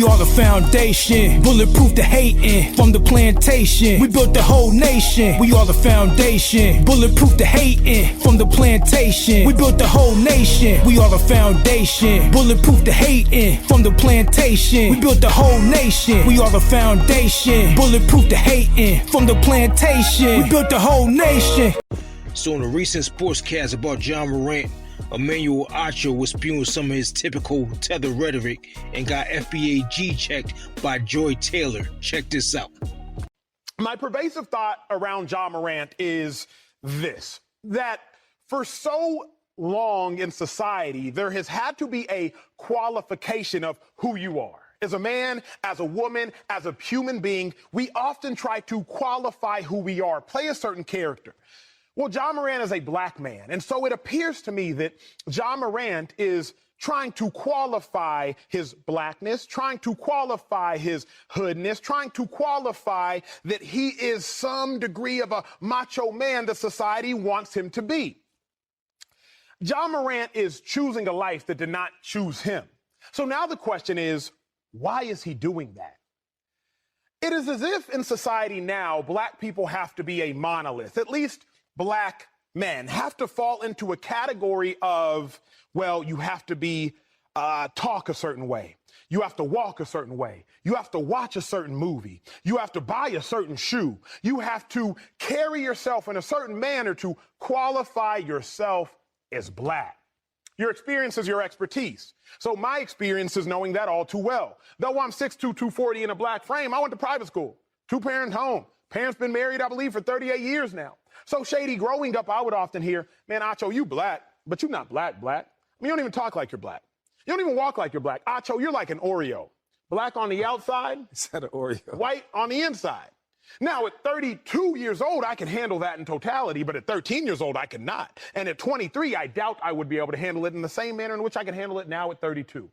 We are the foundation, bulletproof the hating. From the plantation, we built the whole nation. We are the foundation, bulletproof the hating. From the plantation, we built the whole nation. We are the foundation, bulletproof the hating. From the plantation, we built the whole nation. We are the foundation, bulletproof the hating. From the plantation, we built the whole nation. So in a recent sportscast about Ja Morant, Emmanuel Acho was spewing some of his typical tether rhetoric and got FBA G-checked by Joy Taylor. Check this out. My pervasive thought around Ja Morant is this, that for so long in society, there has had to be a qualification of who you are. As a man, as a woman, as a human being, we often try to qualify who we are, play a certain character. Well, Ja Morant is a black man, and so it appears to me that Ja Morant is trying to qualify his blackness, trying to qualify his hoodness, trying to qualify that he is some degree of a macho man that society wants him to be. Ja Morant is choosing a life that did not choose him. So now the question is, why is he doing that? It is as if in society now, black people have to be a monolith, at least black men have to fall into a category of, well, you have to be, talk a certain way. You have to walk a certain way. You have to watch a certain movie. You have to buy a certain shoe. You have to carry yourself in a certain manner to qualify yourself as black. Your experience is your expertise. So my experience is knowing that all too well. Though I'm 6'2", 240 in a black frame, I went to private school, two-parent home. Parents been married, I believe, for 38 years now. So shady, growing up, I would often hear, man, Acho, you black, but you're not black. I mean, you don't even talk like you're black. You don't even walk like you're black. Acho, you're like an Oreo. Black on the outside, Is that an Oreo? white on the inside. Now, at 32 years old, I can handle that in totality, but at 13 years old, I cannot. And at 23, I doubt I would be able to handle it in the same manner in which I can handle it now at 32.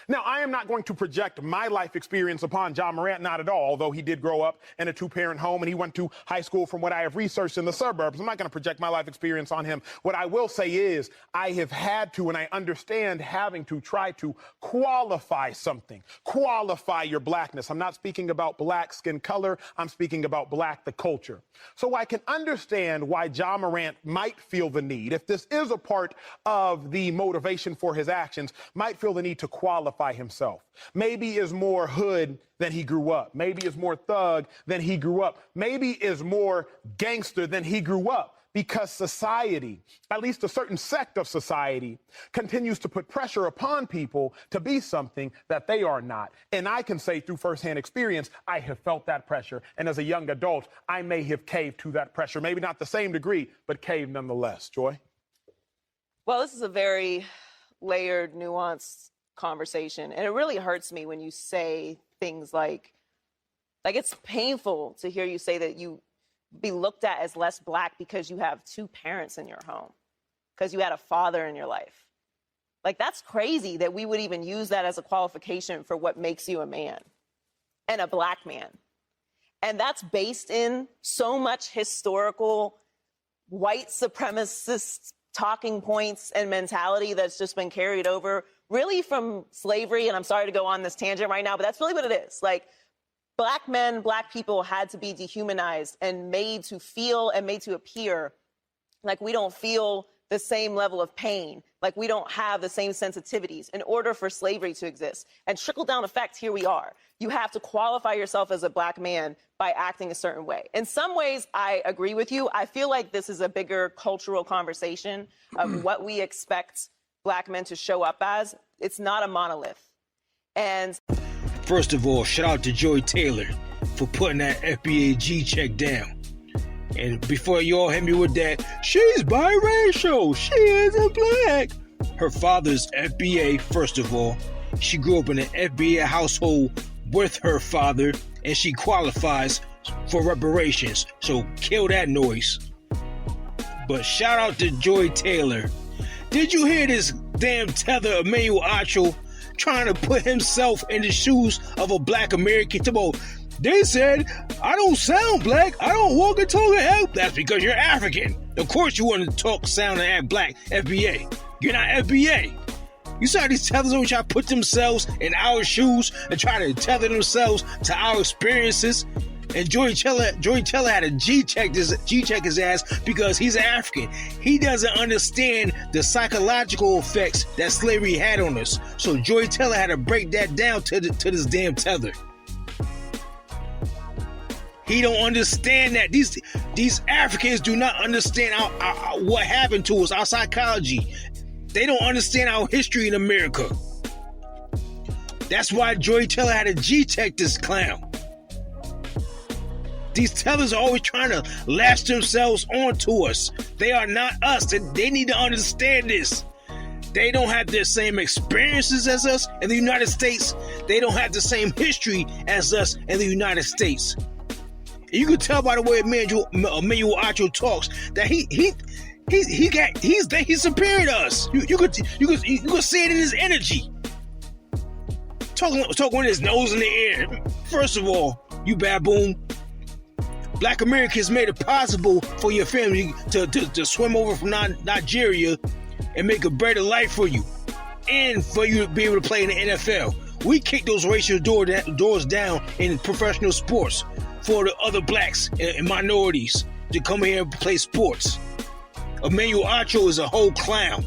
Now, I am not going to project my life experience upon Ja Morant, not at all, although he did grow up in a two-parent home and he went to high school from what I have researched in the suburbs. I'm not going to project my life experience on him. What I will say is I have had to, and I understand having to try to qualify something, qualify your blackness. I'm not speaking about black skin color. I'm speaking about black, the culture. So I can understand why Ja Morant might feel the need, if this is a part of the motivation for his actions, might feel the need to qualify himself. Maybe is more hood than he grew up. Maybe is more thug than he grew up. Maybe is more gangster than he grew up, because society, at least a certain sect of society, continues to put pressure upon people to be something that they are not. And I can say through firsthand experience, I have felt that pressure. And as a young adult, I may have caved to that pressure. Maybe not the same degree, but caved nonetheless. Joy? Well, this is a very layered, nuanced conversation. And it really hurts me when you say things like it's painful to hear you say that you be looked at as less black because you have two parents in your home, because you had a father in your life. Like, that's crazy that we would even use that as a qualification for what makes you a man and a black man. And that's based in so much historical white supremacist talking points and mentality that's just been carried over really from slavery. And I'm sorry to go on this tangent right now, but that's really what it is. Like, black men, black people had to be dehumanized and made to feel and made to appear like we don't feel the same level of pain, like we don't have the same sensitivities in order for slavery to exist. And trickle down effect, here we are. You have to qualify yourself as a black man by acting a certain way. In some ways, I agree with you. I feel like this is a bigger cultural conversation of what we expect black men to show up as. It's not a monolith. And First of all, shout out to Joy Taylor for putting that FBA G-check down. And before y'all hit me with that, she's biracial, she isn't black. Her father's FBA, first of all. She grew up in an FBA household with her father, and she qualifies for reparations. So kill that noise. But shout out to Joy Taylor. Did you hear this damn tether Emmanuel Acho trying to put himself in the shoes of a black American? They said, I don't sound black. I don't walk and talk and act. That's because you're African. Of course you want to talk, sound, and act black. FBA. You're not FBA. You saw these tethers always try to put themselves in our shoes and try to tether themselves to our experiences. And Joey Teller had a G-check his ass because he's African. He doesn't understand the psychological effects that slavery had on us. So Joey Teller had to break that down to this damn tether. He don't understand that these Africans do not understand what happened to us, our psychology. They don't understand our history in America. That's why Joey Teller had to G-check this clown. These tellers are always trying to latch themselves onto us. They are not us. They need to understand this. They don't have the same experiences as us in the United States. They don't have the same history as us in the United States. And you can tell by the way Emmanuel Acho talks that he's superior to us. You could see it in his energy. Talking with his nose in the air. First of all, you baboon. Black Americans made it possible for your family to swim over from Nigeria and make a better life for you, and for you to be able to play in the NFL. We kicked those racial doors down in professional sports for the other blacks and minorities to come here and play sports. Emmanuel Acho is a whole clown.